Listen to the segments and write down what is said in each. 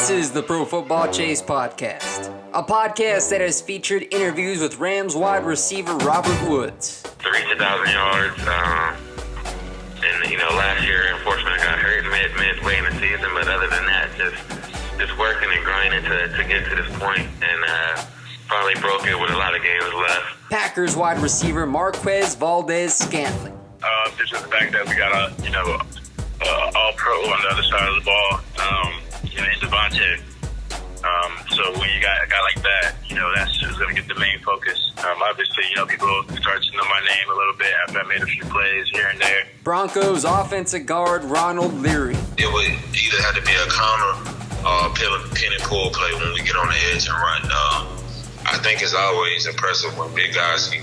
This is the Pro Football Chase podcast, a podcast that has featured interviews with Rams wide receiver Robert Woods. To reach 1,000 yards, and last year, unfortunately, I got hurt midway in the season. But other than that, just working and grinding to get to this point, and finally broke it with a lot of games left. Packers wide receiver Marquez Valdez-Scantling. Just the fact that we got all-pro on the other side of the ball, in Devontae. So when you got a guy like that, that's just going to get the main focus. Obviously, people start to know my name a little bit after I made a few plays here and there. Broncos offensive guard Ronald Leary. It would either have to be a counter or a pin and pull play when we get on the edge and run. I think it's always impressive when big guys can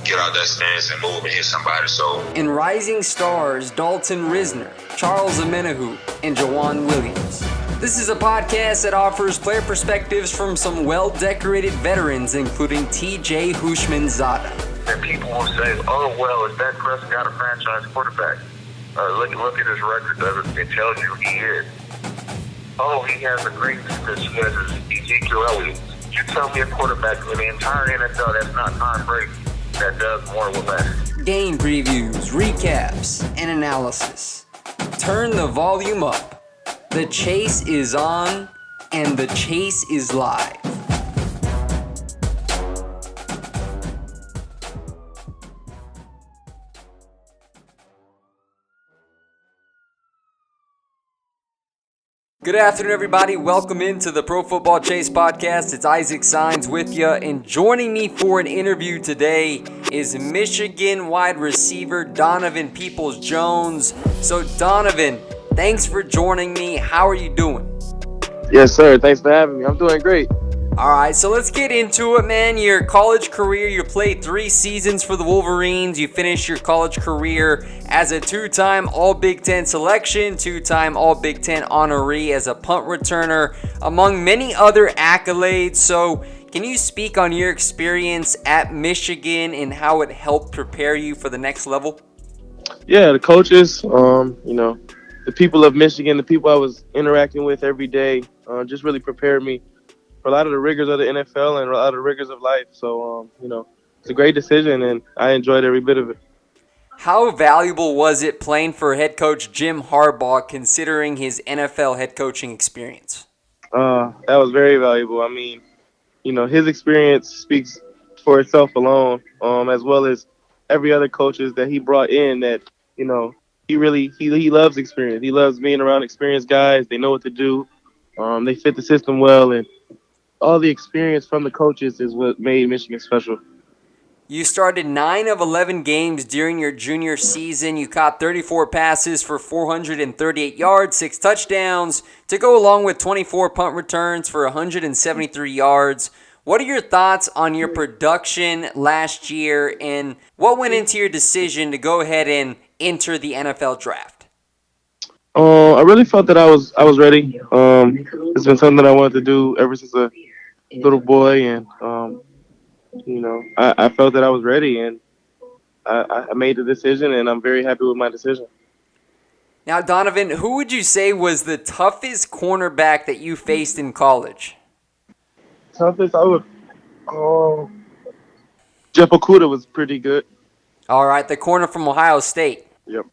get out that stance and move and hit somebody. So, and rising stars Dalton Risner, Charles Amenahu, and Jawan Williams. This is a podcast that offers player perspectives from some well-decorated veterans, including T.J. Houshmandzadeh. And people will say, "Oh, well, is Dak Prescott a franchise quarterback?" Look at his record. It tells you he is. Oh, he has a great because he has Ezekiel Elliott. You tell me a quarterback in the entire NFL that's not Tom Brady that does more with less. Game previews, recaps, and analysis. Turn the volume up. The chase is on, and the chase is live. Good afternoon, everybody. Welcome into the Pro Football Chase podcast. It's Isaac Saenz with you, and joining me for an interview today is Michigan wide receiver Donovan Peoples-Jones. So, Donovan, thanks for joining me. How are you doing? Yes, sir. Thanks for having me. I'm doing great. All right, so let's get into it, man. Your college career, you played 3 seasons for the Wolverines. You finished your college career as a 2-time All-Big Ten selection, 2-time All-Big Ten honoree as a punt returner, among many other accolades. So can you speak on your experience at Michigan and how it helped prepare you for the next level? Yeah, the coaches, the people of Michigan, the people I was interacting with every day, just really prepared me for a lot of the rigors of the NFL and a lot of the rigors of life. So, it's a great decision, and I enjoyed every bit of it. How valuable was it playing for head coach Jim Harbaugh, considering his NFL head coaching experience? That was very valuable. I mean, his experience speaks for itself alone, as well as every other coaches that he brought in that, he loves experience. He loves being around experienced guys. They know what to do. They fit the system well, and all the experience from the coaches is what made Michigan special. You started 9 of 11 games during your junior season. You caught 34 passes for 438 yards, 6 touchdowns, to go along with 24 punt returns for 173 yards. What are your thoughts on your production last year, and what went into your decision to go ahead and enter the NFL draft? I really felt that I was ready. It's been something that I wanted to do ever since a little boy, and I felt that I was ready, and I made the decision, and I'm very happy with my decision. Now, Donovan, who would you say was the toughest cornerback that you faced in college? Toughest, Jeff Okudah was pretty good. All right, the corner from Ohio State. Yep.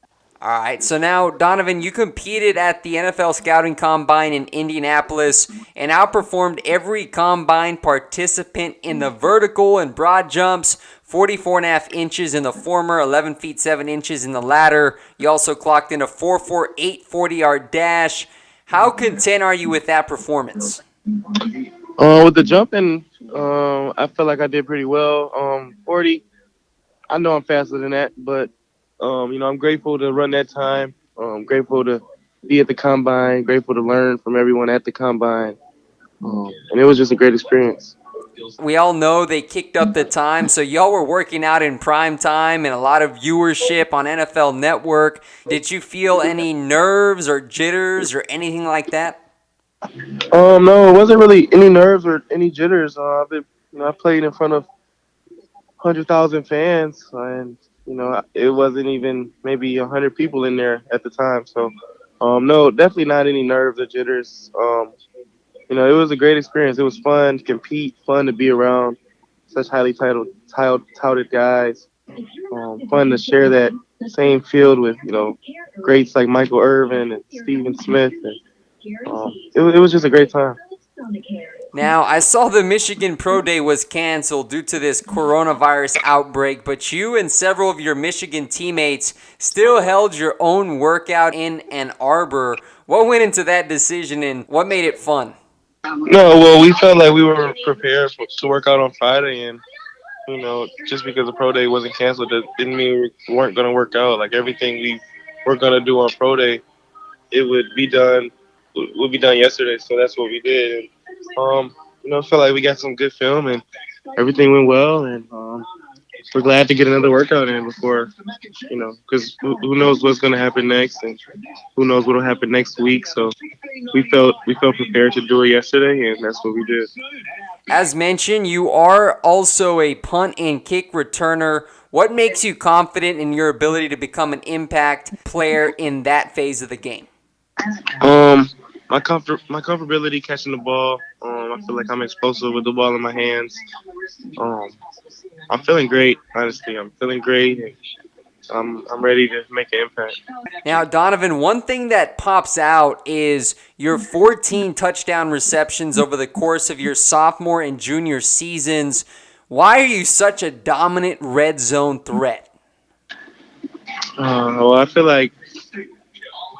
All right, so now, Donovan, you competed at the NFL Scouting Combine in Indianapolis and outperformed every combine participant in the vertical and broad jumps, 44.5 inches in the former, 11 feet 7 inches in the latter. You also clocked in a 4.48 40-yard dash. How content are you with that performance? With the jumping, I feel like I did pretty well. 40, I know I'm faster than that, but I'm grateful to run that time. I'm grateful to be at the combine, grateful to learn from everyone at the combine. And it was just a great experience. We all know they kicked up the time, so y'all were working out in prime time and a lot of viewership on NFL Network. Did you feel any nerves or jitters or anything like that? No, it wasn't really any nerves or any jitters. I played in front of 100,000 fans, and it wasn't even maybe 100 people in there at the time. So No, definitely not any nerves or jitters. It was a great experience. It was fun to compete, fun to be around such highly touted guys. Fun to share that same field with, greats like Michael Irvin and Stephen Smith. And it was just a great time. Now, I saw the Michigan Pro Day was canceled due to this coronavirus outbreak, but you and several of your Michigan teammates still held your own workout in Ann Arbor. What went into that decision and what made it fun? No, well, we felt like we were prepared to work out on Friday, and just because the pro day wasn't canceled, that didn't mean we weren't going to work out. Like everything we were going to do on pro day, it would be done yesterday. So that's what we did. And felt like we got some good film and everything went well. And we're glad to get another workout in before, because who knows what's going to happen next, and who knows what will happen next week. So we felt prepared to do it yesterday, and that's what we did. As mentioned, you are also a punt and kick returner. What makes you confident in your ability to become an impact player in that phase of the game? My comfortability catching the ball. I feel like I'm explosive with the ball in my hands. I'm feeling great, honestly. I'm feeling great, and I'm ready to make an impact. Now, Donovan, one thing that pops out is your 14 touchdown receptions over the course of your sophomore and junior seasons. Why are you such a dominant red zone threat? Well, I feel like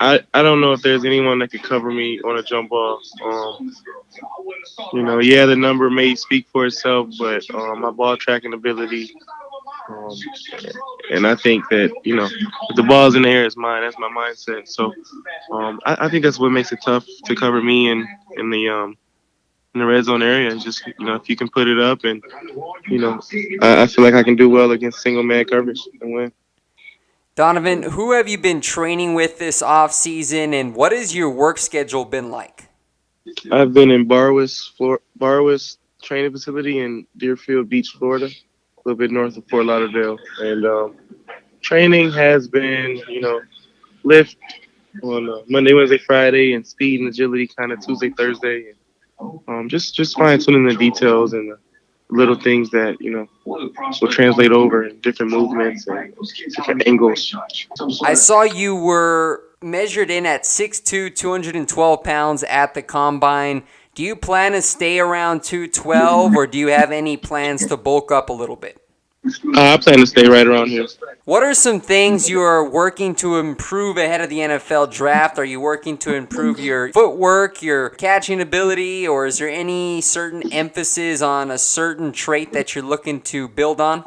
I don't know if there's anyone that could cover me on a jump ball. The number may speak for itself, but my ball tracking ability, and I think that if the ball's in the air, it's mine. That's my mindset. So I think that's what makes it tough to cover me in the red zone area. It's just if you can put it up, and I feel like I can do well against single man coverage and win. Donovan, who have you been training with this offseason, and what has your work schedule been like? I've been in Barwis training facility in Deerfield Beach, Florida, a little bit north of Fort Lauderdale. And training has been, lift on Monday, Wednesday, Friday, and speed and agility kind of Tuesday, Thursday. And just fine-tuning the details and the little things that, will translate over in different movements and different angles. I saw you were measured in at 6'2", 212 pounds at the Combine. Do you plan to stay around 212, or do you have any plans to bulk up a little bit? I plan to stay right around here. What are some things you are working to improve ahead of the NFL draft? Are you working to improve your footwork, your catching ability, or is there any certain emphasis on a certain trait that you're looking to build on?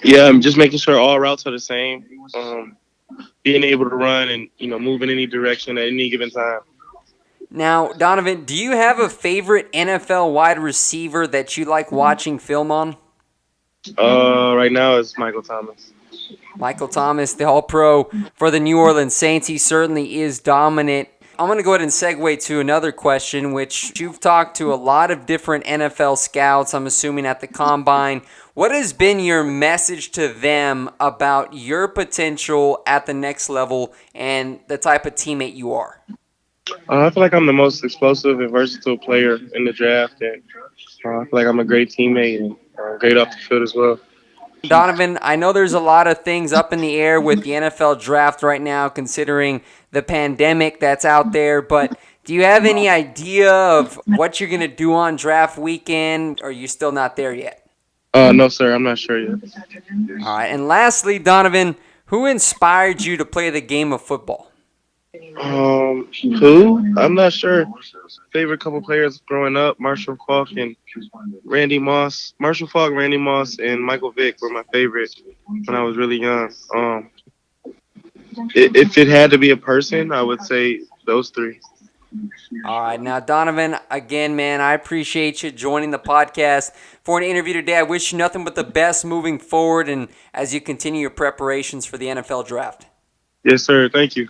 Yeah, I'm just making sure all routes are the same. Being able to run and, move in any direction at any given time. Now, Donovan, do you have a favorite NFL wide receiver that you like watching film on? Right now it's Michael Thomas. Michael Thomas, the All-Pro for the New Orleans Saints. He certainly is dominant. I'm going to go ahead and segue to another question, which you've talked to a lot of different NFL scouts, I'm assuming at the Combine. What has been your message to them about your potential at the next level and the type of teammate you are? I feel like I'm the most explosive and versatile player in the draft, and I feel like I'm a great teammate and great off the field as well. Donovan, I know there's a lot of things up in the air with the NFL draft right now, considering the pandemic that's out there, but do you have any idea of what you're going to do on draft weekend, or are you still not there yet? No, sir, I'm not sure yet. All right, and lastly, Donovan, who inspired you to play the game of football? Who? I'm not sure. Favorite couple players growing up, Marshall Faulk and Randy Moss. Marshall Faulk, Randy Moss, and Michael Vick were my favorite when I was really young. If it had to be a person, I would say those three. All right, now, Donovan, again, man, I appreciate you joining the podcast for an interview today. I wish you nothing but the best moving forward and as you continue your preparations for the NFL draft. Yes, sir. Thank you.